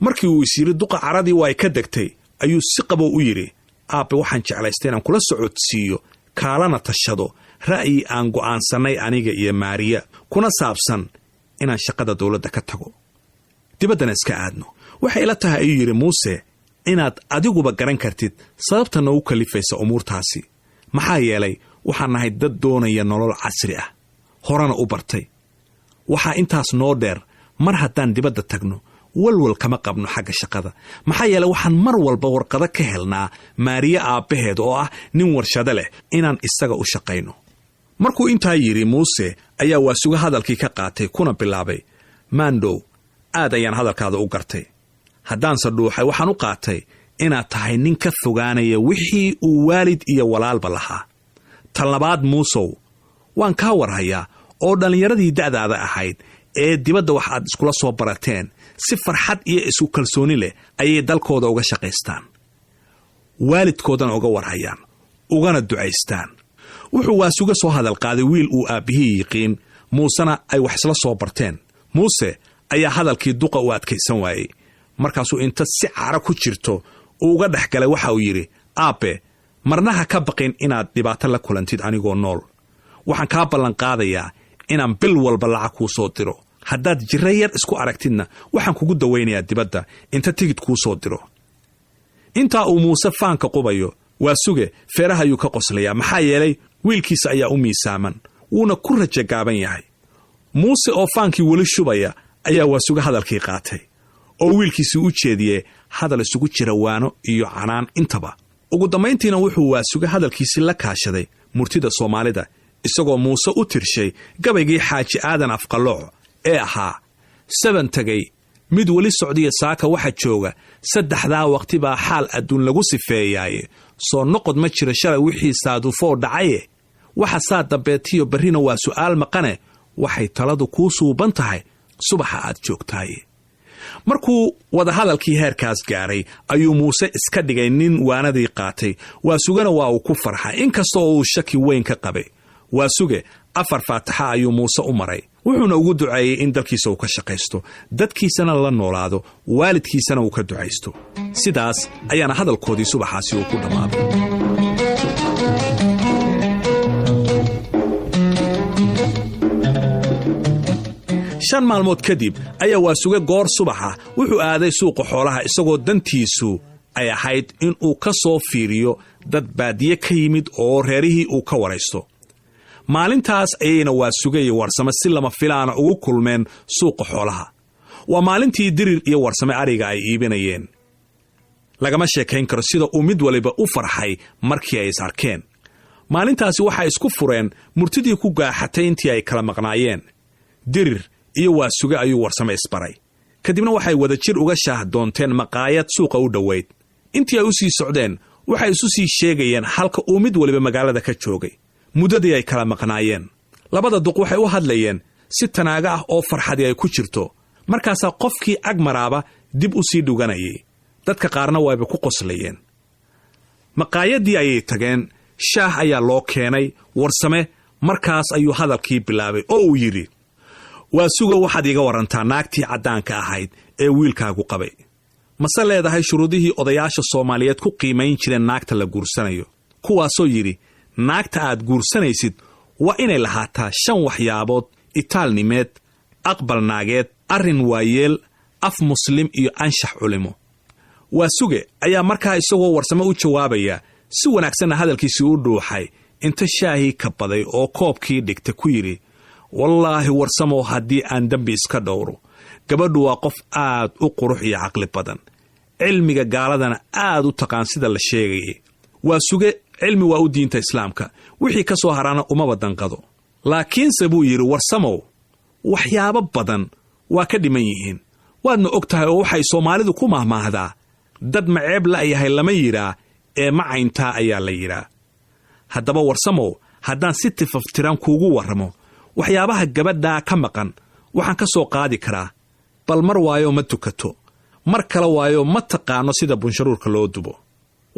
markii uu is yiri duqa caradii way ka degtay ayuu si qabow u yiri aabe waxaan jeclaystay inaan kula socodsiiyo kaalana tashado ra'yi aan go'aansanay aniga iyo Maariya kuna saabsan inaan shaqada dawladda ka tago dibadana iska aadno waxa ila tahay ayuu yiri Muuse inaad adiguba garan kartid sababta noo kalifaysa umuurtaasi maxaa yeelay waxaan nahay dad doonaya nolol casri ah horana u bartay waxa intaas noo dheer mar haddaan dibadda tagno walwal kama qabno xagga shaqada maxaa yeelay waxaan mar walba warqado ka helnaa Maariya aabaheed oo ah nin warshado leh inaan isaga u shaqayno markuu intaa yiri Muuse ayaa waasuga hadalkii ka qaatay kuna bilaabay Mandow aad ayaan hadalkaada u gartay haddaan sadhuuxay waxaan u qaatay inaad tahay nin ka fogaanaya wixii uu waalid iyo walaalba lahaa tan labaad Muusow waan ka warhayaa oo dhalinyaradii da'daada ahayd ee dibadda wax aad iskula soo barateen si farxad iyo isku kalsooni leh ayay dalkooda uga shaqaystaan waalidkoodana uga warhayaan ugana ducaystaan wuxuu waasuga soo hadal qaaday wiil uu aabihii yiqiin Muusena ay wax isla soo barteen Muuse ayaa hadalkii duqa u adkaysan waayay markaasuu inta si cara ku jirto uga dhaxgalay waxa uu yiri aabe marnaha ka baqin inaad dhibaato la kulantid anigoo nool waxaan ka ballan qaadayaa inaan bil walba lacag ku soo diro haddaad jirayar isku aragtidna waxaan kugu daweynayaa dibadda inta tigid ku soo diro inta uu Muuse faanka qubayo waasuge feeraha ayuu ka qoslayaa maxaa yeelay wiilkiisa ayaa u miisaaman wuuna ku rajo gaaban yahay Muuse oo faankii wali shubaya ayaa waasuga hadalkii qaatay oo wiilkiisa u jeediyay hadal isugu jira waano iyo canaan intaba ugu dambeyntiina wuxuu waasuga hadalkiisa la kaashaday murtida Soomaalida isagoo Muuse u tirshay gabaygii Xaaji Aadan Afqalooc ee ahaa 7 tagay mid wali Socdiya saaka waxa jooga saddexdaa waqti baa xaal adduun lagu sifeeyay soo noqod ma jira shalay wixii saadufo dhacay waxa saad dambeetiyo barina waa su'aal maqane waxay taladu ku suuban tahay subaxa aad joogtaay markuu wada hadalkii heerkaas gaaray ayuu Muuse iska dhigay nin waanadii qaatay waasugana waa uu ku farxay inkastoo uu shaki weyn ka qabay waasuge 4 faataxa ayuu Muuse u maray wuxuuna ugu duceeyay in dalkiisa uu ka shaqaysto dadkiisana la noolaado waalidkiisana uu ka ducaysto sidaas ayaana hadalkoodii subaxaasi uu ku dhamaaday shan maalmood kadib ayaa waasuge goor subaxa wuxuu aaday suuqa xoolaha isagoo dantiisu ay ahayd in uu ka soo fiiriyo dad baadiye ka yimid oo reerihii uu ka waraysto maalintaas ayayna waasuge iyo warsame si lama filaana ugu kulmeen suuqa xoolaha waa maalintii dirir iyo warsame ariga ay iibinayeen lagama sheekayn karo sida uu mid waliba u farxay markii ay is arkeen maalintaasi waxay isku fureen murtidii ku gaaxatay intii ay kala maqnaayeen dirir iyo waasuge ayuu warsame isbaray kadibna waxay wada jir uga shaah doonteen maqaayad suuqa u dhoweyd intii ay u sii socdeen waxay isu sii sheegayeen halka uu mid waliba magaalada ka joogay muddadii ay kala maqnaayeen labada duq waxay u hadlayeen si tanaaga ah oo farxadii ay ku jirto markaasaa qofkii agmaraaba dib u sii dhuganayay dadka qaarna wayba ku qoslayeen maqaayadii ayay tageen shaah ayaa loo keenay warsame markaas ayuu hadalkii bilaabay oo uu yidhi waasuga waxaad iga warantaa naagtii caddaanka ahayd ee wiilkaagu qabay mase leedahay shuruudihii odayaasha Soomaaliyeed ku qiimayn jireen naagta la guursanayo kuwaasoo yidhi naagta aad guursanaysid waa inay lahaataa 5 waxyaabood itaalnimeed aqbal naageed arrin waayeel af muslim iyo anshax culimo waasuge ayaa markaa isagoo warsame u jawaabaya si wanaagsanna hadalkiisii u dhuuxay inta shaahii ka baday oo koobkii dhigta ku yidhi wallaahi warsamo haddii aan dambi iska dhowro gabadhu waa qof aad u qurux iyo caqli badan cilmiga gaaladana aad u taqaan sida la sheegay waasuge cilmi waa u diinta islaamka wixii ka soo harana uma badanqado laakiinse buu yiri warsamow waxyaabo badan waa ka dhiman yihiin waadna ogtahay oo waxay Soomaalidu ku mahmaahdaa dad maceeb la yahay lama yiraa ee macaynta ayaa la yiraa haddaba warsamow haddaan si tifaftiran kuugu warramo waxyaabaha gabadha ka maqan waxaan ka soo qaadi karaa bal mar waayo ma tukato mar kale waayo ma taqaano sida bunsharuurka loo dubo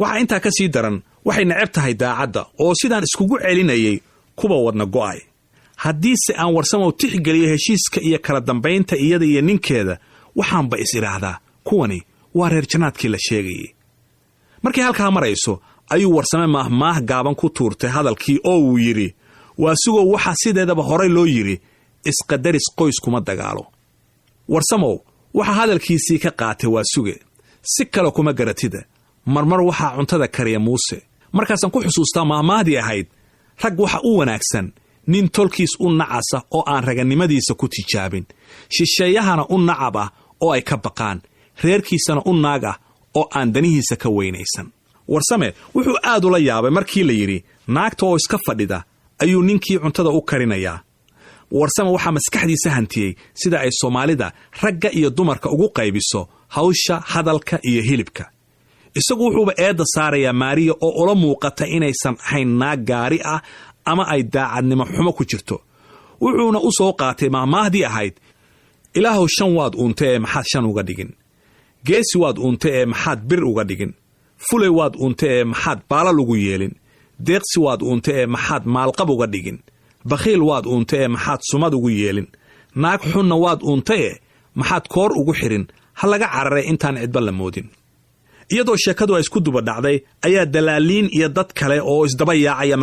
waxa intaa ka sii daran waxay nacab tahay daacadda oo sidaan iskugu celinayay kuba wadna go'ay haddii se aan warsamow tixgeliyo heshiiska iyo kala dambeynta iyada iyo ninkeeda waxaanba is iraahdaa kuwani waa reer jannaadkii la sheegayay. markay halkaa marayso ayuu Warsame maahmaah gaaban ku tuurtay hadalkii oo uu yidhi, Waasugow waxaa sideedaba horay loo yidhi, isqadaris qoys kuma dagaalo. Warsamow waxaa hadalkiisii ka qaatay Waasuge, si kale kuma garatida, marmar waxaa cuntada kariya Muuse. markaasaan ku xusuustaa maahmaahdii ahayd, rag waxa u wanaagsan nin tolkiis u nacasa oo aan raganimadiisa ku tijaabin, shisheeyahana u nacab ah oo ay ka baqaan, reerkiisana u naag ah oo aan danihiisa ka weynaysan. Warsame wuxuu aad ula yaabay markii la yidhi, naagta oo iska fadhida ayuu ninkii cuntada u karinayaa. Warsame waxaa maskaxdiisa hantiyey sida ay Soomaalida ragga iyo dumarka ugu qaybiso hawsha, hadalka iyo hilibka. isagu wuxuuba eedda saarayaa Maariya oo ula muuqata inaysan ahayn naag gaari ah ama ay daacadnimo xumo ku jirto. wuxuuna u soo qaatay maahmaahdii ahayd, Ilaahow 5 waad uuntay ee maxaad 5 uga dhigin? geesi waad uuntay ee maxaad bir uga dhigin? fulay waad uuntay ee maxaad baalal ugu yeelin? deeqsi waad uuntay ee maxaad maalqab uga dhigin? bakhiil waad uuntay ee maxaad sumad ugu yeelin? naag xunna waad uuntay ee maxaad koor ugu xirin? ha laga cararay intaan cidba la moodin. iyadoo sheekadu ay isku duba dhacday ayaa dalaaliin iyo dad kale oo isdaba yaacaya